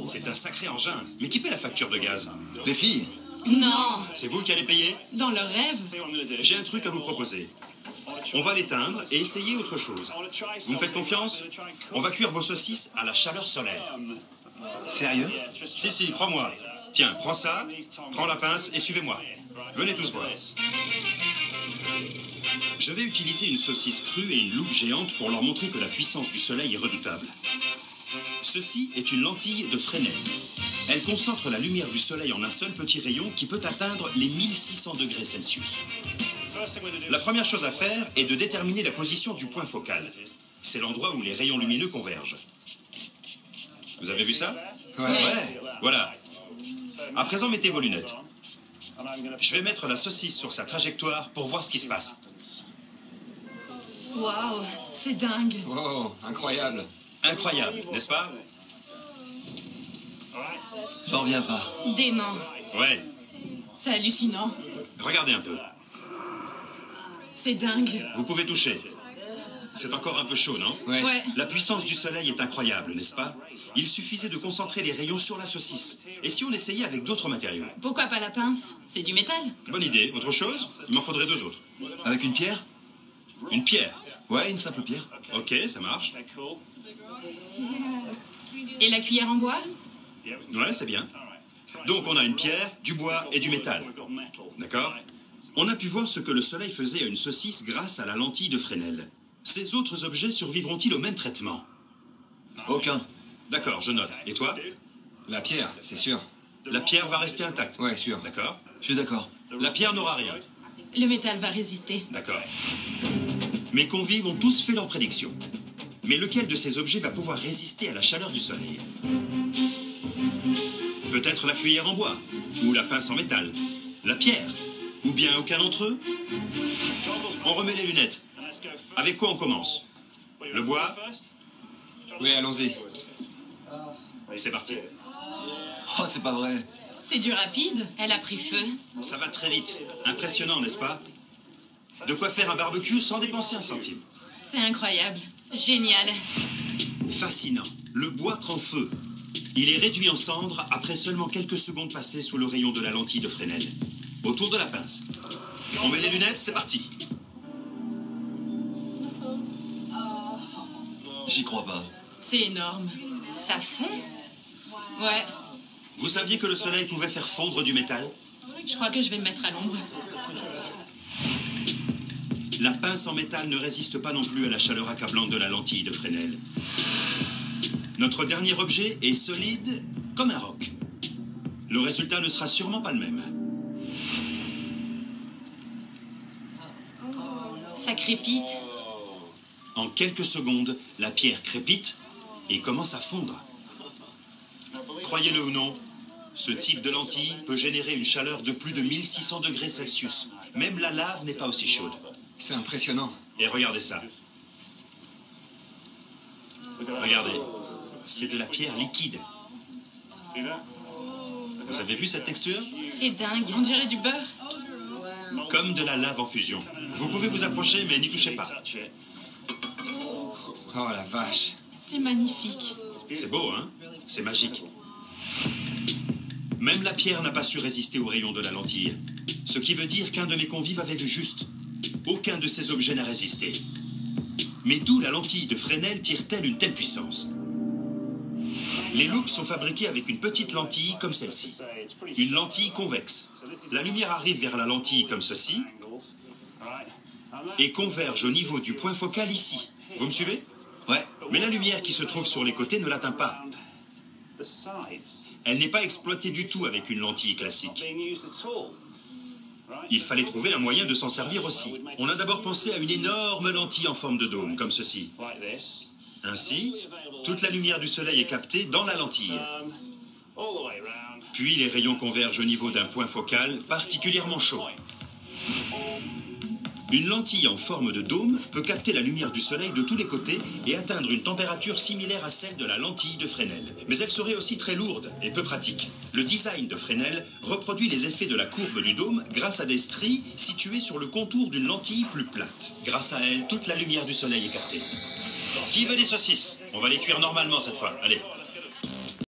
C'est un sacré engin. Mais qui paie la facture de gaz? Les filles. Non, C'est vous qui allez payer? dans leur rêve. J'ai un truc à vous proposer. On va l'éteindre et essayer autre chose. Vous me faites confiance? On va cuire vos saucisses à la chaleur solaire. Sérieux? Si, crois-moi. Tiens, prends ça, prends la pince et suivez-moi. Venez tous voir. Je vais utiliser une saucisse crue et une loupe géante pour leur montrer que la puissance du soleil est redoutable. Ceci est une lentille de Fresnel. Elle concentre la lumière du soleil en un seul petit rayon qui peut atteindre les 1600 degrés Celsius. La première chose à faire est de déterminer la position du point focal. C'est l'endroit où les rayons lumineux convergent. Vous avez vu ça? Ouais. Voilà. À présent, mettez vos lunettes. Je vais mettre la saucisse sur sa trajectoire pour voir ce qui se passe. Waouh, c'est dingue. Oh, incroyable. Incroyable, n'est-ce pas? J'en reviens pas. Dément. Ouais. C'est hallucinant. Regardez un peu. C'est dingue. Vous pouvez toucher. C'est encore un peu chaud, non? Ouais. Ouais. La puissance du soleil est incroyable, n'est-ce pas? Il suffisait de concentrer les rayons sur la saucisse. Et si on essayait avec d'autres matériaux? Pourquoi pas la pince? C'est du métal. Bonne idée. Autre chose? Il m'en faudrait 2 autres. Avec une pierre? Une pierre. Ouais, une simple pierre. Ok, ça marche. Et la cuillère en bois? Ouais, c'est bien. Donc on a une pierre, du bois et du métal. D'accord? On a pu voir ce que le soleil faisait à une saucisse grâce à la lentille de Fresnel. Ces autres objets survivront-ils au même traitement? Aucun. D'accord, je note. Et toi? La pierre, c'est sûr. La pierre va rester intacte. Ouais, sûr. D'accord? Je suis d'accord. La pierre n'aura rien. Le métal va résister. D'accord. Mes convives ont tous fait leur prédiction. Mais lequel de ces objets va pouvoir résister à la chaleur du soleil? Peut-être la cuillère en bois, ou la pince en métal, la pierre, ou bien aucun d'entre eux? On remet les lunettes. Avec quoi on commence? Le bois? Oui, allons-y. C'est parti. Oh, c'est pas vrai. C'est du rapide. Elle a pris feu. Ça va très vite. Impressionnant, n'est-ce pas? De quoi faire un barbecue sans dépenser un centime. C'est incroyable. Génial. Fascinant. Le bois prend feu. Il est réduit en cendres après seulement quelques secondes passées sous le rayon de la lentille de Fresnel. Autour de la pince. On met les lunettes, c'est parti. J'y crois pas. C'est énorme. Ça fond? Ouais. Vous saviez que le soleil pouvait faire fondre du métal? Je crois que je vais me mettre à l'ombre. La pince en métal ne résiste pas non plus à la chaleur accablante de la lentille de Fresnel. Notre dernier objet est solide comme un roc. Le résultat ne sera sûrement pas le même. Ça crépite. En quelques secondes, la pierre crépite et commence à fondre. Croyez-le ou non, ce type de lentille peut générer une chaleur de plus de 1600 degrés Celsius. Même la lave n'est pas aussi chaude. C'est impressionnant. Et regardez ça. Regardez, c'est de la pierre liquide. Vous avez vu cette texture? C'est dingue. On dirait du beurre. Comme de la lave en fusion. Vous pouvez vous approcher, mais n'y touchez pas. Oh la vache. C'est magnifique. C'est beau, hein? C'est magique. Même la pierre n'a pas su résister aux rayons de la lentille. Ce qui veut dire qu'un de mes convives avait vu juste. Aucun de ces objets n'a résisté. Mais d'où la lentille de Fresnel tire-t-elle une telle puissance? Les loupes sont fabriquées avec une petite lentille comme celle-ci. Une lentille convexe. La lumière arrive vers la lentille comme ceci et converge au niveau du point focal ici. Vous me suivez? Ouais. Mais la lumière qui se trouve sur les côtés ne l'atteint pas. Elle n'est pas exploitée du tout avec une lentille classique. Il fallait trouver un moyen de s'en servir aussi. On a d'abord pensé à une énorme lentille en forme de dôme, comme ceci. Ainsi, toute la lumière du soleil est captée dans la lentille. Puis les rayons convergent au niveau d'un point focal particulièrement chaud. Une lentille en forme de dôme peut capter la lumière du soleil de tous les côtés et atteindre une température similaire à celle de la lentille de Fresnel. Mais elle serait aussi très lourde et peu pratique. Le design de Fresnel reproduit les effets de la courbe du dôme grâce à des stries situées sur le contour d'une lentille plus plate. Grâce à elle, toute la lumière du soleil est captée. Qui veut des saucisses? On va les cuire normalement cette fois. Allez.